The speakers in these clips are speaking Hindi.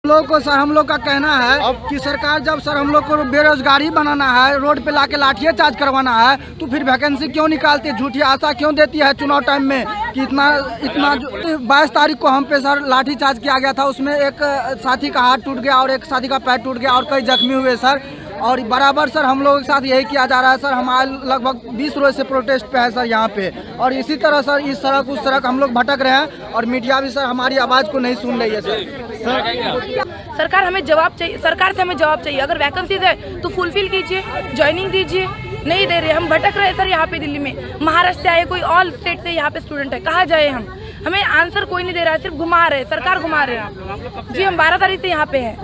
लोग को सर हम लोग का कहना है कि सरकार जब सर हम लोग को बेरोजगारी बनाना है, रोड पे लाके लाठीचार्ज करवाना है, तो फिर वैकेंसी क्यों निकालती है, झूठी आशा क्यों देती है चुनाव टाइम में कि इतना 22 तारीख को हम पे सर लाठीचार्ज किया गया था। उसमें एक साथी का हाथ टूट गया और एक साथी का पैर टूट गया और कई जख्मी हुए सर। और बराबर सर हम लोगों के साथ यही किया जा रहा है सर। हमारे लगभग 20 रोज से प्रोटेस्ट पे है सर यहाँ पे। और इसी तरह सर इस सड़क उस सड़क हम लोग भटक रहे हैं और मीडिया भी सर हमारी आवाज़ को नहीं सुन रही है सर। सरकार हमें जवाब चाहिए, सरकार से हमें जवाब चाहिए। अगर वैकेंसीज है तो फुलफिल कीजिए, ज्वाइनिंग दीजिए। नहीं दे रहे, हम भटक रहे सर यहाँ पे दिल्ली में। महाराष्ट्र से आए, कोई ऑल स्टेट से यहाँ पे स्टूडेंट है, कहाँ जाए हम? हमें आंसर कोई नहीं दे रहा है, सिर्फ घुमा रहे, सरकार घुमा रहे हैं जी। हम 12 तारीख से यहाँ पे हैं,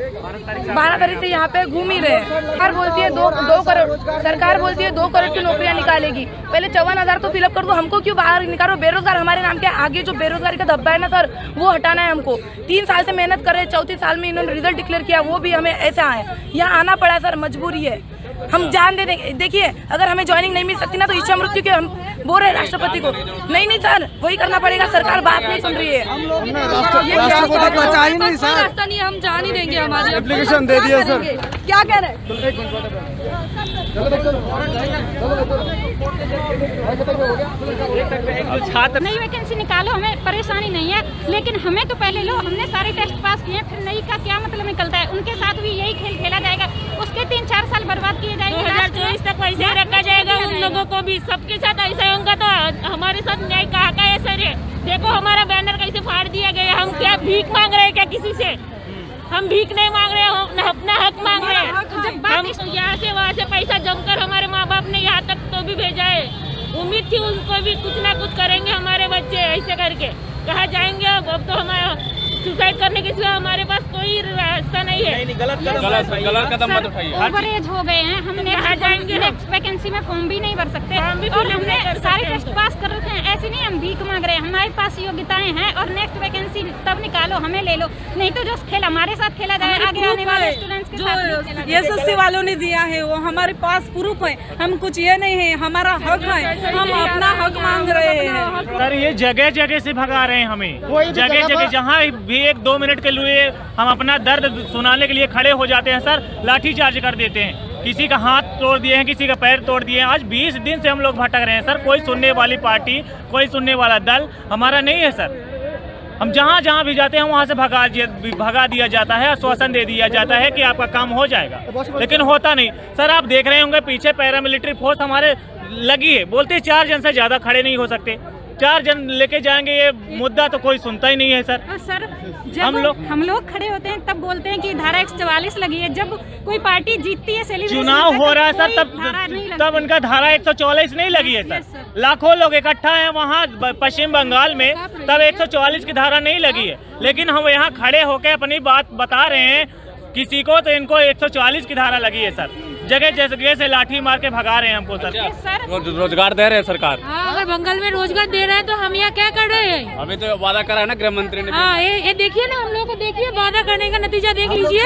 12 तारीख से यहाँ पे घूम ही रहे हैं। सरकार बोलती है 2 करोड़, सरकार बोलती है 2 करोड़ की नौकरियाँ निकालेगी। पहले 54,000 तो फिलअप कर दो, हमको क्यों बाहर निकालो? बेरोजगार हमारे नाम के आगे जो बेरोजगारी का धब्बा है ना सर, वो हटाना है हमको। 3 साल से मेहनत कर रहे, 34 साल में इन्होंने रिजल्ट डिक्लेयर किया, वो भी हमें ऐसा है, यहाँ आना पड़ा सर, मजबूरी है। हम जान दे देंगे। देखिए अगर हमें ज्वाइनिंग नहीं मिल सकती ना तो इच्छा मृत्यु के हम बोल रहे राष्ट्रपति को। नहीं सर, वही करना पड़ेगा। सरकार बात नहीं सुन रही है। रास्ता नहीं, हम जान ही देंगे। हमारी एप्लीकेशन दे दिया सर। क्या कह रहे हैं? नई वैकेंसी निकालो, हमें परेशानी नहीं है, लेकिन हमें तो पहले लो। हमने सारे टेस्ट पास किए, फिर नई का क्या मतलब निकलता है? उनके साथ भी यही खेल खेला जाएगा, उसके 3-4 साल बर्बाद किए जाएंगे। 2024 तक वैसे ही रखा जाएगा। उन लोगों को भी सबके साथ ऐसा होगा तो हमारे साथ न्याय कहाँ का है सर? देखो हमारा बैनर कैसे फाड़ दिया गया। हम क्या भीख मांग रहे हैं क्या किसी से? हम भीख नहीं मांग रहे हैं, हम अपना हक मांग रहे हैं। हम यहाँ से वहाँ से पैसा जमकर हमारे माँ बाप ने यहाँ तक तो भी भेजा है। उम्मीद थी उनको भी कुछ ना कुछ करेंगे हमारे बच्चे। ऐसे करके कहाँ जाएंगे? अब तो हमारा सुसाइड करने के सिवा हमारे पास कोई रास्ता नहीं है। गलत कदम मत उठाइए। ओवर एज हो गए हैं, हम नेक्स्ट वैकेंसी में फॉर्म भी नहीं भर सकते और हमने सारे टेस्ट पास कर रखे हैं। ऐसे नहीं हम भीख मांग रहे हैं, हमारे पास योग्यताएं हैं और नेक्स्ट वैकेंसी तब निकालो, हमें ले लो। नहीं तो जो खेल हमारे साथ खेला जाए आगे आने वाले स्टूडेंट्स के साथ। एसएससी वालों ने दिया है, वो हमारे पास प्रूफ है। हम कुछ ये नहीं है, हमारा हक है, हम अपना हक मांग रहे हैं। सर ये जगह जगह से भगा रहे हैं हमें, जगह जगह जहाँ भी 1-2 मिनट के लिए हम अपना दर्द सुनाने के लिए खड़े हो जाते हैं सर, लाठीचार्ज कर देते हैं। किसी का हाथ तोड़ दिए हैं, किसी का पैर तोड़ दिए हैं। आज 20 दिन से हम लोग भटक रहे हैं सर। कोई सुनने वाली पार्टी, कोई सुनने वाला दल हमारा नहीं है सर। हम जहाँ जहाँ भी जाते हैं वहाँ से भगा दिया जाता है, आश्वासन दे दिया जाता है कि आपका काम हो जाएगा, लेकिन होता नहीं सर। आप देख रहे होंगे पीछे पैरामिलिट्री फोर्स हमारे लगी है। बोलते 4 जन से ज़्यादा खड़े नहीं हो सकते। 4 जन लेके जाएंगे, ये मुद्दा तो कोई सुनता ही नहीं है सर। सर जब हम लोग खड़े होते हैं तब बोलते हैं कि धारा 144 लगी है। जब कोई पार्टी जीतती है, सेलिब्रेशन चुनाव हो रहा है सर, तब उनका धारा 144 नहीं लगी है सर। लाखों लोग इकट्ठा हैं वहाँ पश्चिम बंगाल में, तब 144 की धारा नहीं लगी है। लेकिन हम यहाँ खड़े होकर अपनी बात बता रहे हैं किसी को, तो इनको 144 की धारा लगी है सर। जगह जगह से लाठी मार के भगा रहे हैं हमको सर। रोजगार दे रहे हैं सरकार। अगर बंगाल में रोजगार दे रहा है तो हम यहाँ क्या कर रहे हैं? अभी तो वादा करा है ना गृह मंत्री ने। हाँ ये देखिए ना, हम लोग को देखिए, वादा करने का नतीजा देख लीजिए,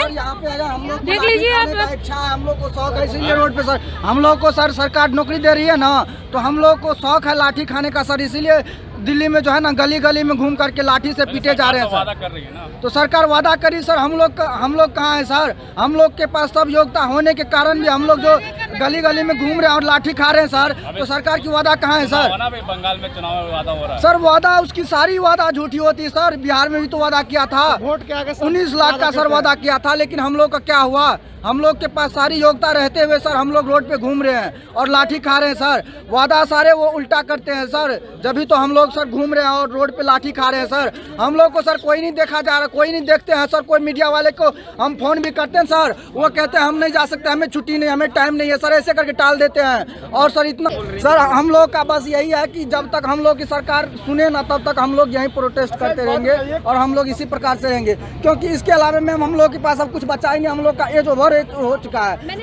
देख लीजिए आप। अच्छा हम लोग को शौक है इसीलिए रोड पे सर हम लोग को सर सरकार नौकरी दे रही है ना, तो हम लोग को शौक है लाठी खाने का सर। इसीलिए दिल्ली में जो है ना गली गली में घूम करके लाठी से पीटे जा रहे हैं सर। कर रही है ना, तो सरकार वादा करी सर। हम लोग कहाँ है सर? हम लोग के पास सब योग्यता होने के कारण भी हम लोग जो गली गली में घूम रहे हैं और लाठी खा रहे हैं सर, तो सरकार की वादा कहाँ है सर? बंगाल में चुनाव में वादा हो रहा है सर। वादा उसकी सारी वादा झूठी होती है सर। बिहार में भी तो वादा किया था, वोट के आगे 19 लाख का सर वादा किया था, लेकिन हम लोग का क्या हुआ? हम लोग के पास सारी योग्यता रहते हुए सर हम लोग रोड पे घूम रहे हैं और लाठी खा रहे हैं सर। वादा सारे वो उल्टा करते हैं सर, जब भी तो हम लोग सर घूम रहे हैं और रोड पे लाठी खा रहे हैं सर। हम लोग को सर कोई नहीं देखा जा रहा, कोई नहीं देखते हैं सर। कोई मीडिया वाले को हम फोन भी करते हैं सर, वो कहते हैं हम नहीं जा सकते, हमें छुट्टी नहीं, हमें टाइम नहीं है सर, ऐसे करके टाल देते हैं। और सर इतना सर हम लोग का बस यही है कि जब तक हम लोग की सरकार सुने ना तब तक हम लोग यहीं प्रोटेस्ट करते रहेंगे और हम लोग इसी प्रकार से रहेंगे, क्योंकि इसके अलावा मैम हम लोग के पास अब कुछ बचा ही नहीं। हम लोग का एज ओवर हो चुका है।